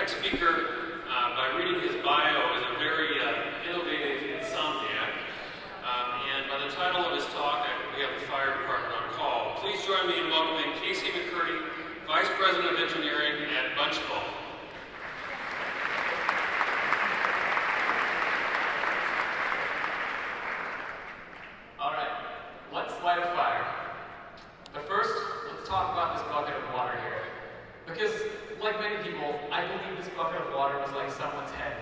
next speaker, by reading his bio, is a very innovative insomniac. And by the title of his talk, we have the fire department on call. Please join me in welcoming Kasey McCurdy, Vice President of Engineering at Bunchball. All right, let's light a fire. But first, let's talk about this bucket of water here. Because, like many people, I believe this bucket of water was like someone's head.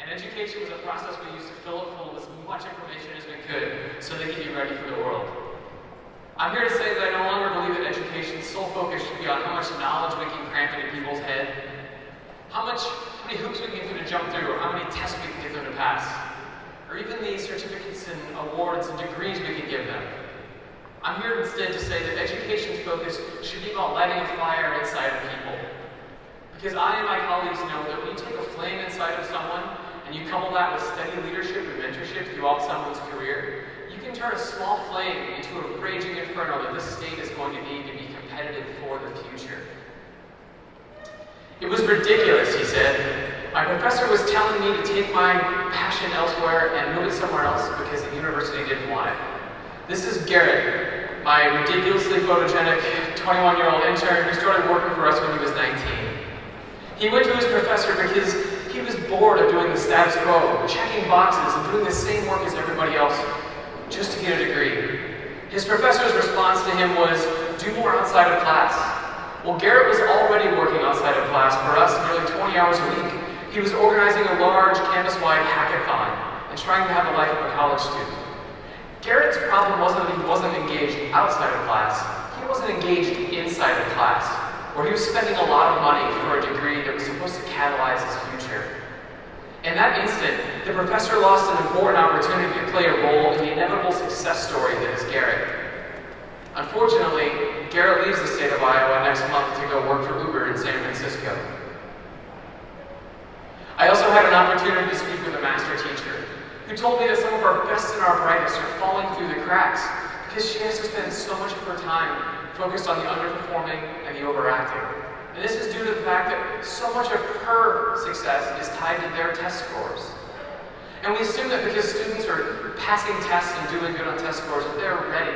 And education was a process we used to fill it full of as much information as we could so they could be ready for the world. I'm here to say that I no longer believe that education's sole focus should be on how much knowledge we can cram into people's head, how many hoops we can get them to jump through, or how many tests we can get them to pass, or even the certificates and awards and degrees we can give them. I'm here instead to say that education's focus should be about lighting a fire inside of people. Because I and my colleagues know that when you take a flame inside of someone and you couple that with steady leadership and mentorship throughout someone's career, you can turn a small flame into a raging inferno that this state is going to need to be competitive for the future. It was ridiculous, he said. My professor was telling me to take my passion elsewhere and move it somewhere else because the university didn't want it. This is Garrett, my ridiculously photogenic 21-year-old intern who started working for us when he was 19. He went to his professor because he was bored of doing the status quo, checking boxes and doing the same work as everybody else just to get a degree. His professor's response to him was, do more outside of class. Well, Garrett was already working outside of class for us nearly 20 hours a week. He was organizing a large campus-wide hackathon and trying to have the life of a college student. Garrett's problem wasn't that he wasn't engaged outside of class, he wasn't engaged inside of class, where he was spending a lot of money for a degree that was supposed to catalyze his future. In that instant, the professor lost an important opportunity to play a role in the inevitable success story that is Garrett. Unfortunately, Garrett leaves the state of Iowa next month to go work for Uber in San Francisco. I also had an opportunity to speak with a master teacher who told me that some of our best and our brightest are falling through the cracks because she has to spend so much of her time focused on the underperforming and the overacting. And this is due to the fact that so much of her success is tied to their test scores. And we assume that because students are passing tests and doing good on test scores, that they're ready,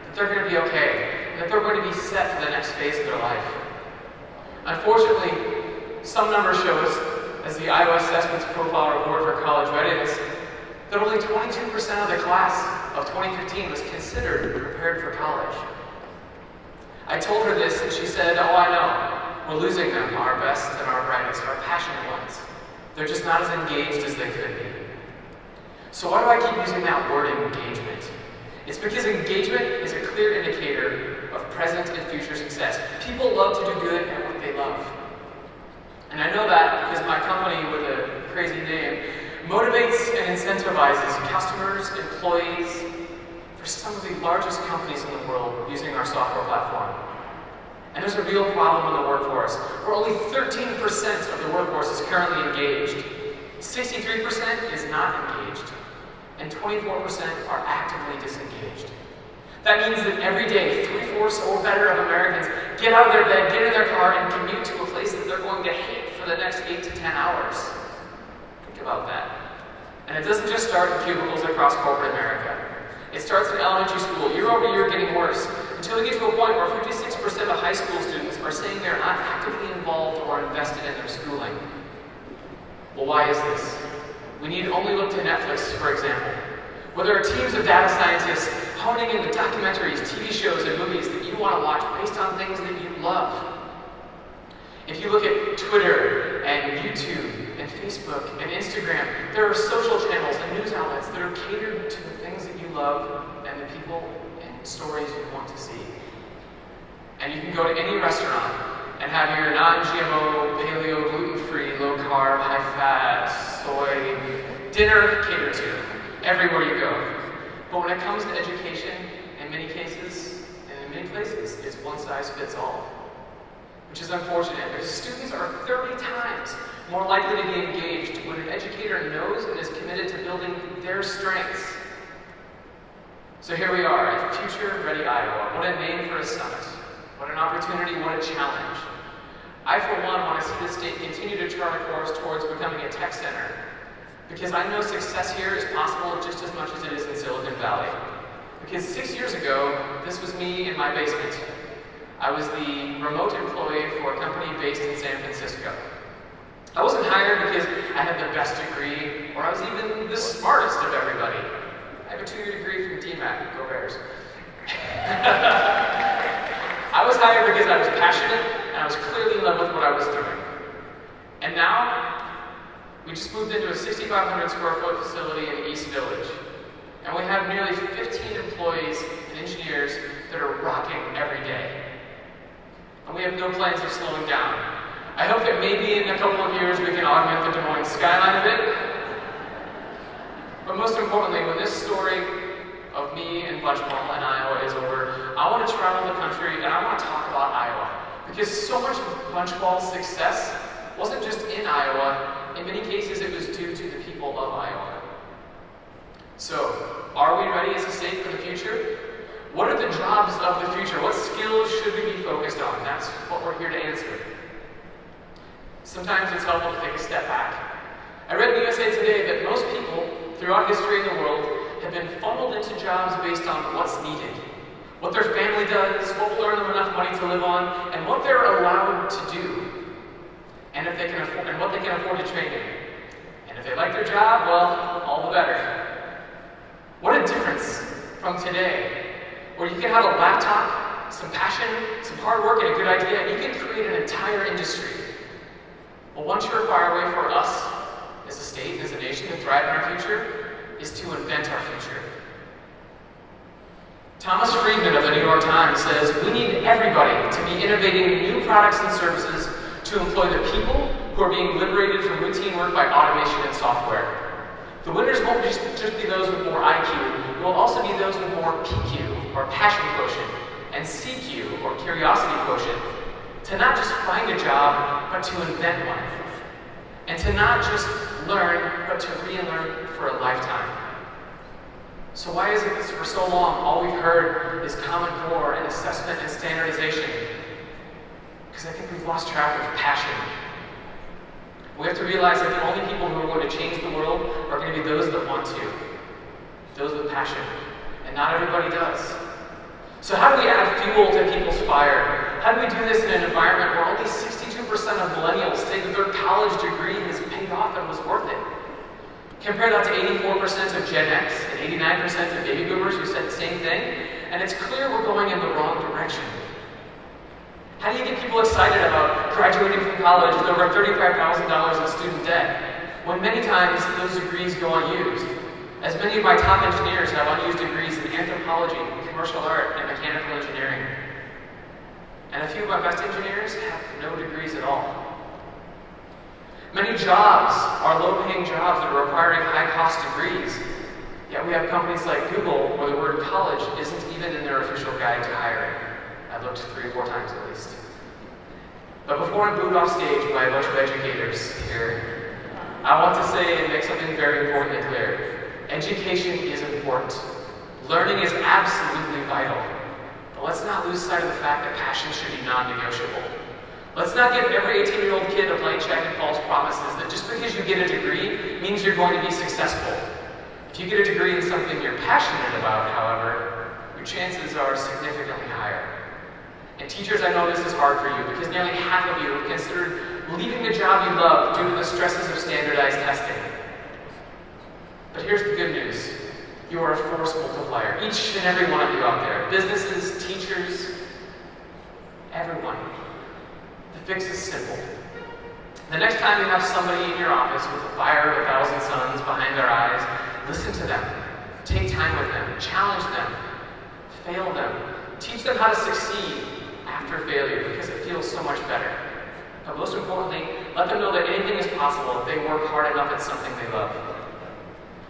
that they're going to be okay, and that they're going to be set for the next phase of their life. Unfortunately, some numbers show us, as the Iowa Assessment's Profile Report for College Readiness, that only 22% of the class of 2015 was considered prepared for college. I told her this and she said, oh, I know, we're losing them, our best and our brightest, our passionate ones. They're just not as engaged as they could be. So why do I keep using that word engagement? It's because engagement is a clear indicator of present and future success. People love to do good at what they love. And I know that because my company with a crazy name motivates and incentivizes customers, employees, for some of the largest companies in the world using our software platform. And there's a real problem in the workforce, where only 13% of the workforce is currently engaged. 63% is not engaged, and 24% are actively disengaged. That means that every day, 3/4 or better of Americans get out of their bed, get in their car, and commute to a place that they're going to hate for the next 8 to 10 hours. Think about that. And it doesn't just start in cubicles across corporate America. It starts in elementary school, year over year getting worse, until we get to a point where 56% of high school students are saying they're not actively involved or invested in their schooling. Well, why is this? We need only look to Netflix, for example, where there are teams of data scientists honing into documentaries, TV shows, and movies that you want to watch based on things that you love. If you look at Twitter and YouTube and Facebook and Instagram, there are social channels and news outlets that are catered to the things that you love and the people and stories you want to see. And you can go to any restaurant and have your non-GMO, paleo, gluten-free, low-carb, high-fat, soy dinner catered to everywhere you go. But when it comes to education, in many cases, and in many places, it's one size fits all. Which is unfortunate, because students are 30 times more likely to be engaged when an educator knows and is committed to building their strengths. So here we are at Future Ready Iowa. What a name for a summit. What an opportunity, what a challenge. I, for one, want to see the state continue to chart a course towards becoming a tech center, because I know success here is possible just as much as it is in Silicon Valley. Because 6 years ago, this was me in my basement. I was the remote employee for a company based in San Francisco. I wasn't hired because I had the best degree, or I was even the smartest of everybody. I have a 2-year degree from DMAT, go Bears. I was hired because I was passionate, and I was clearly in love with what I was doing. And now, we just moved into a 6,500 square foot facility in East Village. And we have nearly 15 employees and engineers that are rocking every day. And we have no plans of slowing down. I hope that maybe in a couple of years we can augment the Des Moines skyline a bit. But most importantly, when this story of me in Bunchball in Iowa is over, I want to travel the country and I want to talk about Iowa. Because so much of Bunchball's success wasn't just in Iowa. In many cases, it was due to the people of Iowa. So, are we ready as a state for the future? What are the jobs of the future? What skills should we be focused on? That's what we're here to answer. Sometimes it's helpful to take a step back. I read in the USA Today that most people throughout history in the world have been funneled into jobs based on what's needed. What their family does, what will earn them enough money to live on, and what they're allowed to do. And if they can afford, and what they can afford to train in. And if they like their job, well, all the better. What a difference from today, where you can have a laptop, some passion, some hard work, and a good idea, and you can create an entire industry. Well, one surefire way for us, as a state and as a nation, to thrive in our future, is to invent our future. Thomas Friedman of the New York Times says, we need everybody to be innovating new products and services to employ the people who are being liberated from routine work by automation and software. The winners won't just be those with more IQ, it will also be those with more PQ, or passion quotient, and CQ, or curiosity quotient, to not just find a job, but to invent one. And to not just learn, but to relearn for a lifetime. So why is it that for so long all we've heard is Common Core and assessment and standardization? Because I think we've lost track of passion. We have to realize that the only people who are going to change the world are going to be those that want to. Those with passion. And not everybody does. So how do we add fuel to people's fire? How do we do this in an environment where only 62% of millennials say that their college degree has paid off and was worth it? Compare that to 84% of Gen X and 89% of baby boomers who said the same thing, and it's clear we're going in the wrong direction. How do you get people excited about graduating from college with over $35,000 in student debt, when many times those degrees go unused? As many of my top engineers have unused degrees in anthropology, commercial art, and mechanical engineering. And a few of my best engineers have no degrees at all. Many jobs are low-paying jobs that are requiring high-cost degrees. Yet we have companies like Google where the word college isn't even in their official guide to hiring. I looked 3 or 4 times at least. But before I'm booed off stage by a bunch of educators here, I want to say and make something very important and clear. Education is important. Learning is absolutely vital. But let's not lose sight of the fact that passion should be non-negotiable. Let's not give every 18-year-old kid a blank check and false promises that just because you get a degree means you're going to be successful. If you get a degree in something you're passionate about, however, your chances are significantly higher. And teachers, I know this is hard for you because nearly half of you have considered leaving the job you love due to the stresses of standardized testing. But here's the good news. You are a force multiplier. Each and every one of you out there. Businesses, teachers, everyone. The fix is simple. The next time you have somebody in your office with the fire of 1,000 suns behind their eyes, listen to them. Take time with them. Challenge them. Fail them. Teach them how to succeed after failure because it feels so much better. But most importantly, let them know that anything is possible if they work hard enough at something they love.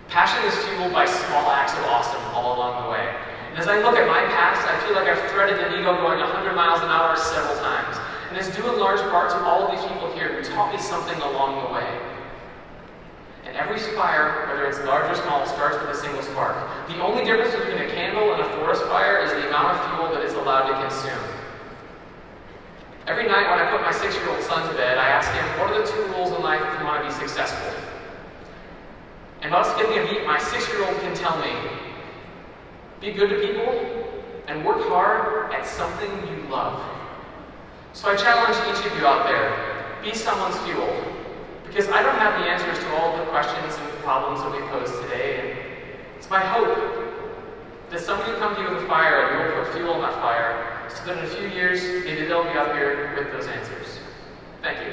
Passion is fueled by small acts of awesome all along the way. And as I look at my past, I feel like I've threaded the needle going 100 miles an hour several times. And it's due in large part to all of these people here who taught me something along the way. And every fire, whether it's large or small, starts with a single spark. The only difference between a candle and a forest fire is the amount of fuel that it's allowed to consume. Every night when I put my 6-year-old son to bed, I ask him, what are the 2 rules in life if you want to be successful? And without skipping a beat, my 6-year-old can tell me, be good to people and work hard at something you love. So I challenge each of you out there, be someone's fuel. Because I don't have the answers to all the questions and problems that we pose today, and it's my hope that someone will come to you with a fire and you'll put fuel on that fire so that in a few years, maybe they'll be up here with those answers. Thank you.